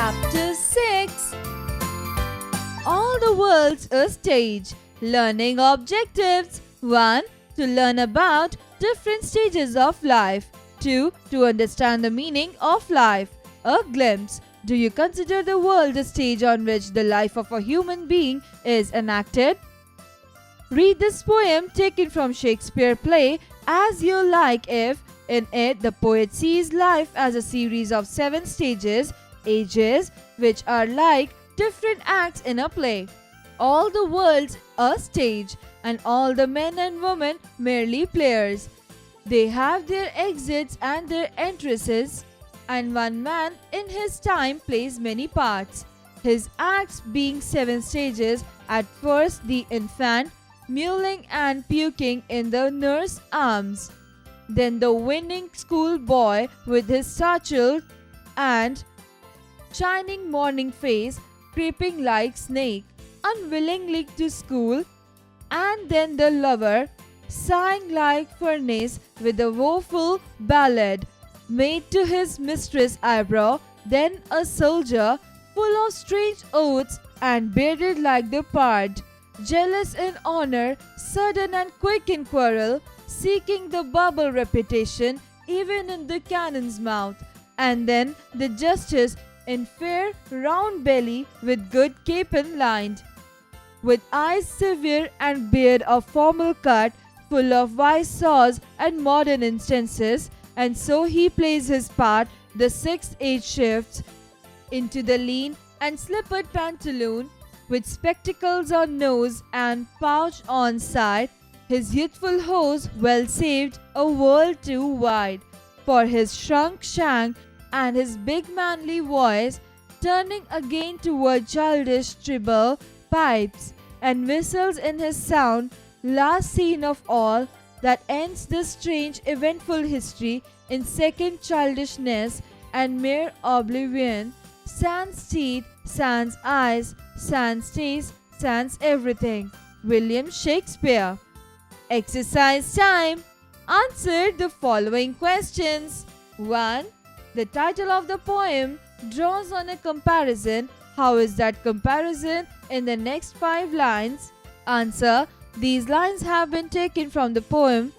Chapter 6. All the world's a stage. Learning objectives. 1. To learn about different stages of life. 2. To understand the meaning of life. A glimpse. Do you consider the world a stage on which the life of a human being is enacted? Read this poem taken from Shakespeare's play As You Like If. In it, the poet sees life as a series of 7 stages, ages, which are like different acts in a play. All the world's a stage, and all the men and women merely players. They have their exits and their entrances, and one man in his time plays many parts. His acts being 7 stages, at first the infant, mewling and puking in the nurse's arms. Then the winning schoolboy with his satchel and shining morning face, creeping like snake, unwillingly to school. And then the lover, sighing like furnace with a woeful ballad, made to his mistress' eyebrow. Then a soldier, full of strange oaths and bearded like the pard, jealous in honor, sudden and quick in quarrel, seeking the bubble reputation even in the cannon's mouth. And then the justice in fair round belly with good capon lined, with eyes severe and beard of formal cut, full of wise saws and modern instances. And so he plays his part. The 6th age shifts into the lean and slippered pantaloon, with spectacles on nose and pouch on side, his youthful hose well saved a world too wide for his shrunk shank, and his big manly voice turning again toward childish treble pipes and whistles in his sound. Last scene of all, that ends this strange eventful history in second childishness and mere oblivion. Sans teeth, sans eyes, sans taste, sans everything. William Shakespeare. Exercise time. Answer the following questions. 1. The title of the poem draws on a comparison. How is that comparison in the next 5 lines? Answer. These lines have been taken from the poem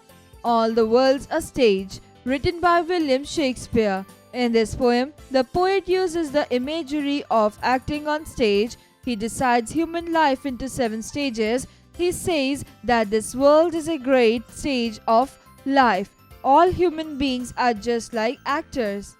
All the World's a Stage, written by William Shakespeare. In this poem, the poet uses the imagery of acting on stage. He decides human life into 7 stages. He says that this world is a great stage of life. All human beings are just like actors.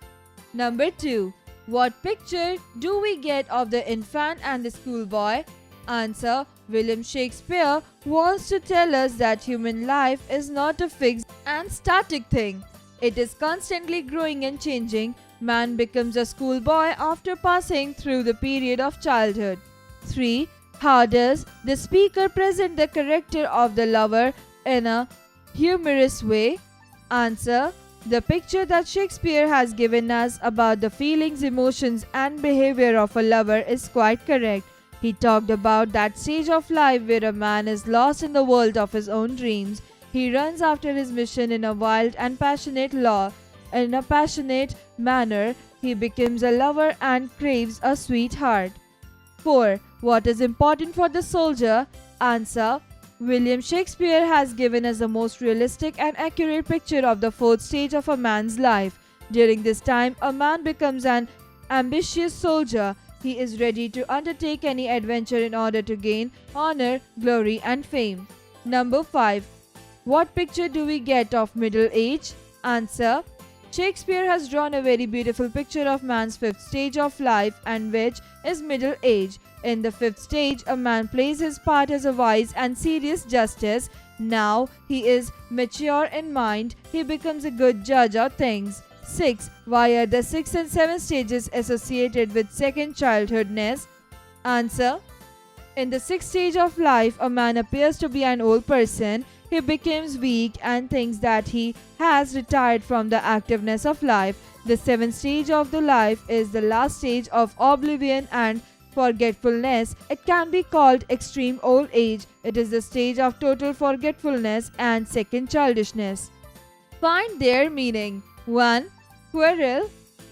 Number 2. What picture do we get of the infant and the schoolboy? Answer. William Shakespeare wants to tell us that human life is not a fixed and static thing. It is constantly growing and changing. Man becomes a schoolboy after passing through the period of childhood. 3. How does the speaker present the character of the lover in a humorous way? Answer. The picture that Shakespeare has given us about the feelings, emotions and behavior of a lover is quite correct. He talked about that stage of life where a man is lost in the world of his own dreams. He runs after his mission in a wild and passionate manner. He becomes a lover and craves a sweetheart. 4. What is important for the soldier? Answer. William Shakespeare has given us the most realistic and accurate picture of the 4th stage of a man's life. During this time, a man becomes an ambitious soldier. He is ready to undertake any adventure in order to gain honor, glory and fame. Number 5. What picture do we get of middle age? Answer. Shakespeare has drawn a very beautiful picture of man's 5th stage of life, and which is middle age. In the 5th stage, a man plays his part as a wise and serious justice. Now he is mature in mind. He becomes a good judge of things. 6. Why are the 6th and 7th stages associated with second childhoodness? Answer. In the 6th stage of life, a man appears to be an old person. He becomes weak and thinks that he has retired from the activeness of life. The 7th stage of the life is the last stage of oblivion and forgetfulness. It can be called extreme old age. It is the stage of total forgetfulness and second childishness. Find their meaning. 1. Quarrel,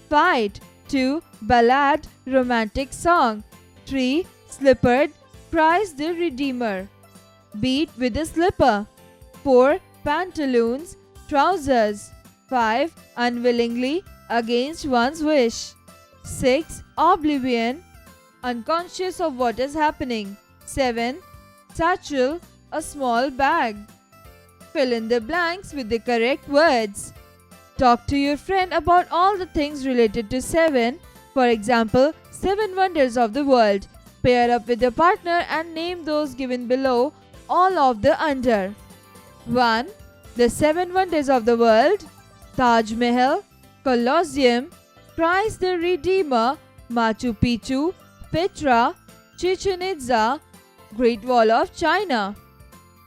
fight. 2. Ballad, romantic song. 3. Slippered, Christ the Redeemer. Beat with a slipper. 4. Pantaloons, trousers. 5. Unwillingly, against one's wish. 6. Oblivion, unconscious of what is happening. 7. Satchel, a small bag. Fill in the blanks with the correct words. Talk to your friend about all the things related to 7. For example, 7 wonders of the world. Pair up with your partner and name those given below, all of the under. 1. The 7 wonders of the world: Taj Mahal, Colosseum, Christ the Redeemer, Machu Picchu, Petra, Chichen Itza, Great Wall of China.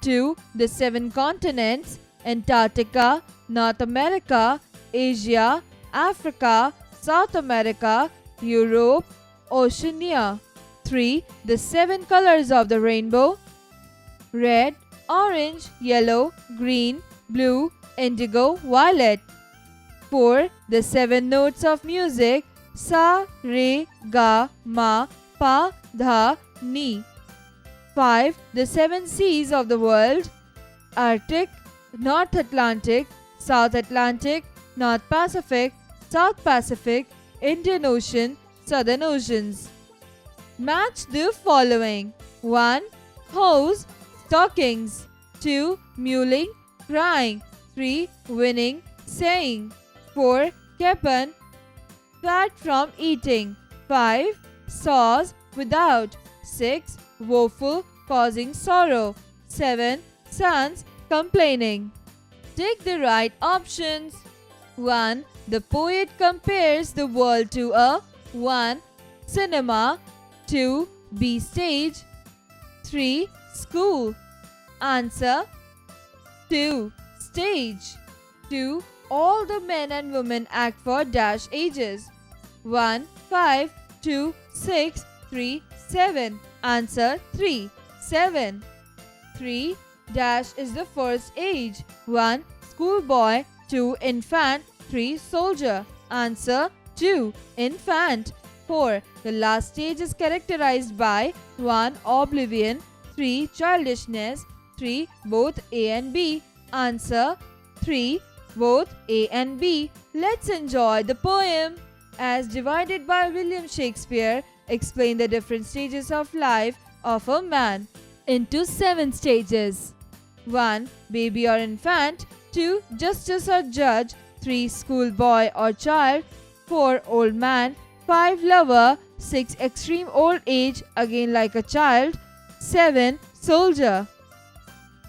2. The 7 continents: Antarctica, North America, Asia, Africa, South America, Europe, Oceania. 3. The 7 colors of the rainbow: red, orange, yellow, green, blue, indigo, violet. 4. The 7 notes of music: sa, re, ga, ma, pa, dha, ni. 5. The 7 seas of the world: Arctic, North Atlantic, South Atlantic, North Pacific, South Pacific, Indian Ocean, Southern Oceans. Match the following: 1. Hose, stockings. 2. Mewling, crying. 3. Winning, saying. 4. Capon, fat from eating. 5. Sauce, without. 6. Woeful, causing sorrow. 7. Sons, complaining. Take the right options. 1. The poet compares the world to a 1. Cinema. 2. B stage. 3. School. Answer: 2. Stage. 2. All the men and women act for dash ages. 1. 5. 2. 6. 3. 7. Answer: 3. 7. 3. Dash is the first age. 1. Schoolboy. 2. Infant. 3. Soldier. Answer: 2. Infant. 4. The last stage is characterized by 1. Oblivion. 3. Childishness. 3. Both A and B. Answer: 3. Both A and B. Let's enjoy the poem. As divided by William Shakespeare, explain the different stages of life of a man into 7 stages. 1. Baby or infant. 2. Justice or judge. 3. Schoolboy or child. 4. Old man. 5. Lover. 6. Extreme old age, again like a child. 7. Soldier.